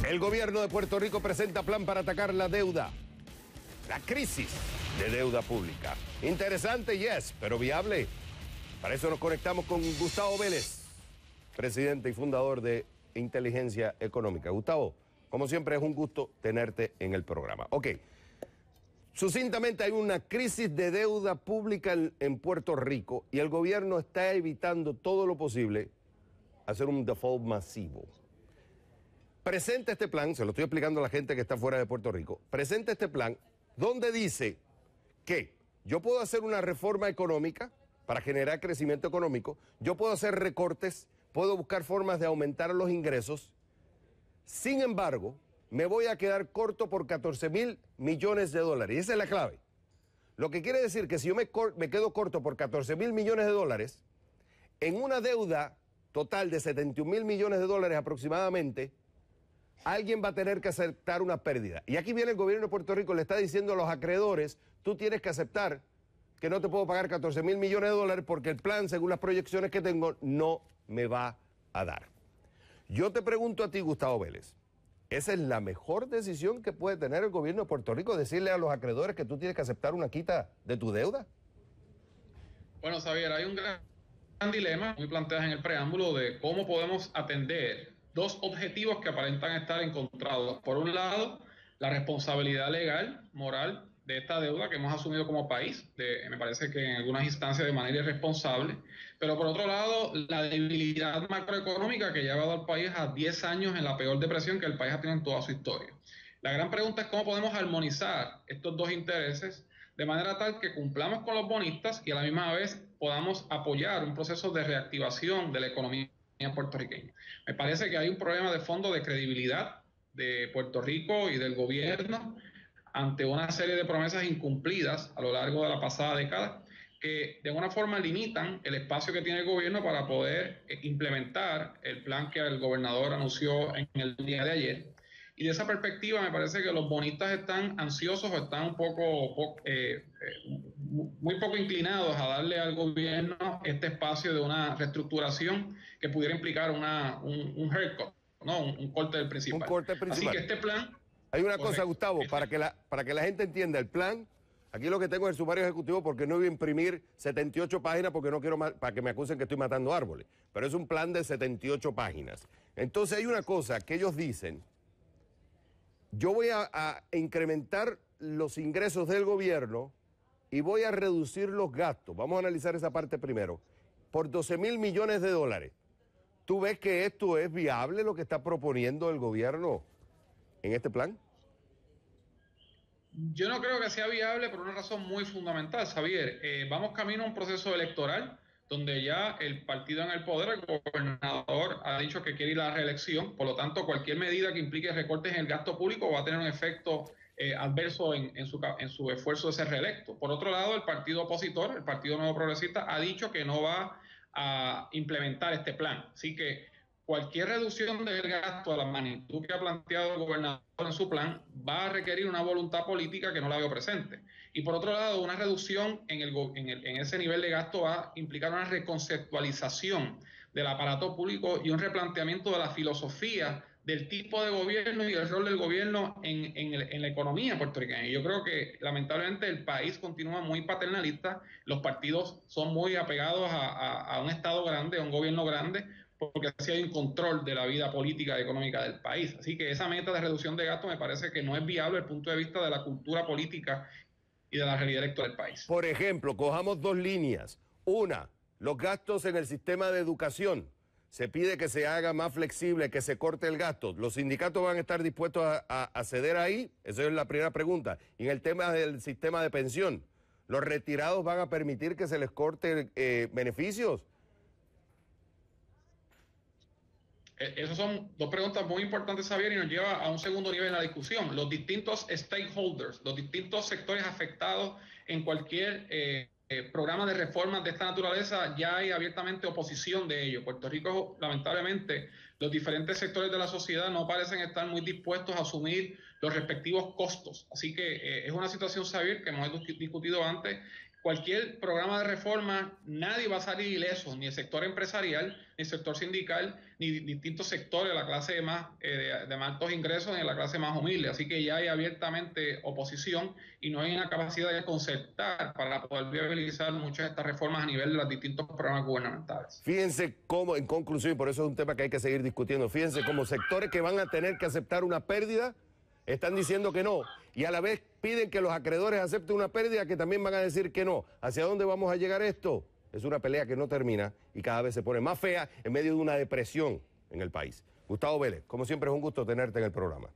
El gobierno de Puerto Rico presenta plan para atacar la deuda, la crisis de deuda pública. Interesante, yes, pero viable. Para eso nos conectamos con Gustavo Vélez, presidente y fundador de Inteligencia Económica. Gustavo, como siempre es un gusto tenerte en el programa. Ok, sucintamente hay una crisis de deuda pública en Puerto Rico y el gobierno está evitando todo lo posible hacer un default masivo. Presenta este plan, se lo estoy explicando a la gente que está fuera de Puerto Rico, presenta este plan donde dice que yo puedo hacer una reforma económica para generar crecimiento económico, yo puedo hacer recortes, puedo buscar formas de aumentar los ingresos, sin embargo, me voy a quedar corto por 14,000 millones de dólares, y esa es la clave. Lo que quiere decir que si yo me quedo corto por 14,000 millones de dólares, en una deuda total de 71,000 millones de dólares aproximadamente, alguien va a tener que aceptar una pérdida. Y aquí viene el gobierno de Puerto Rico, le está diciendo a los acreedores, tú tienes que aceptar que no te puedo pagar 14,000 millones de dólares porque el plan, según las proyecciones que tengo, no me va a dar. Yo te pregunto a ti, Gustavo Vélez, ¿esa es la mejor decisión que puede tener el gobierno de Puerto Rico, decirle a los acreedores que tú tienes que aceptar una quita de tu deuda? Bueno, Xavier, hay un gran dilema muy planteado en el preámbulo de cómo podemos atender dos objetivos que aparentan estar encontrados. Por un lado, la responsabilidad legal, moral de esta deuda que hemos asumido como país, me parece que en algunas instancias de manera irresponsable, pero por otro lado, la debilidad macroeconómica que ha llevado al país a 10 años en la peor depresión que el país ha tenido en toda su historia. La gran pregunta es cómo podemos armonizar estos dos intereses de manera tal que cumplamos con los bonistas y a la misma vez podamos apoyar un proceso de reactivación de la economía puertorriqueña. Me parece que hay un problema de fondo de credibilidad de Puerto Rico y del gobierno ante una serie de promesas incumplidas a lo largo de la pasada década que de alguna forma limitan el espacio que tiene el gobierno para poder implementar el plan que el gobernador anunció en el día de ayer. Y de esa perspectiva me parece que los bonistas están ansiosos o están muy poco inclinados a darle al gobierno este espacio de una reestructuración que pudiera implicar un haircut, ¿no? Un corte del principal. Un corte principal. Así que este plan... Hay una cosa, Gustavo, para que la gente entienda, el plan, aquí lo que tengo es el sumario ejecutivo porque no voy a imprimir 78 páginas porque no quiero para que me acusen que estoy matando árboles, pero es un plan de 78 páginas. Entonces hay una cosa que ellos dicen, yo voy a incrementar los ingresos del gobierno y voy a reducir los gastos. Vamos a analizar esa parte primero. Por 12,000 millones de dólares. ¿Tú ves que esto es viable, lo que está proponiendo el gobierno en este plan? Yo no creo que sea viable por una razón muy fundamental, Xavier. Vamos camino a un proceso electoral donde ya el partido en el poder, el gobernador, ha dicho que quiere ir a la reelección. Por lo tanto, cualquier medida que implique recortes en el gasto público va a tener un efecto adverso en su esfuerzo de ser reelecto. Por otro lado, el partido opositor, el Partido Nuevo Progresista, ha dicho que no va a implementar este plan. Así que cualquier reducción del gasto a la magnitud que ha planteado el gobernador en su plan va a requerir una voluntad política que no la veo presente. Y por otro lado, una reducción en ese nivel de gasto va a implicar una reconceptualización del aparato público y un replanteamiento de la filosofía del tipo de gobierno y el rol del gobierno en la economía puertorriqueña. Y yo creo que lamentablemente el país continúa muy paternalista, los partidos son muy apegados a un Estado grande, a un gobierno grande, porque así hay un control de la vida política y económica del país. Así que esa meta de reducción de gastos me parece que no es viable desde el punto de vista de la cultura política y de la realidad electoral del país. Por ejemplo, cojamos dos líneas. Una, los gastos en el sistema de educación. Se pide que se haga más flexible, que se corte el gasto. ¿Los sindicatos van a estar dispuestos a ceder ahí? Esa es la primera pregunta. Y en el tema del sistema de pensión, ¿los retirados van a permitir que se les corte beneficios? Esas son dos preguntas muy importantes, Xavier, y nos lleva a un segundo nivel en la discusión. Los distintos stakeholders, los distintos sectores afectados en cualquier programa de reformas de esta naturaleza, ya hay abiertamente oposición de ello. Puerto Rico, lamentablemente, los diferentes sectores de la sociedad no parecen estar muy dispuestos a asumir los respectivos costos. Así que es una situación, Xavier, que hemos discutido antes, cualquier programa de reforma, nadie va a salir ileso, ni el sector empresarial, ni el sector sindical, ni distintos sectores de la clase más de más altos ingresos, ni de la clase más humilde. Así que ya hay abiertamente oposición y no hay una capacidad de concertar para poder viabilizar muchas de estas reformas a nivel de los distintos programas gubernamentales. Fíjense cómo, en conclusión, y por eso es un tema que hay que seguir discutiendo, fíjense cómo sectores que van a tener que aceptar una pérdida están diciendo que no, y a la vez piden que los acreedores acepten una pérdida que también van a decir que no. ¿Hacia dónde vamos a llegar esto? Es una pelea que no termina y cada vez se pone más fea en medio de una depresión en el país. Gustavo Vélez, como siempre es un gusto tenerte en el programa.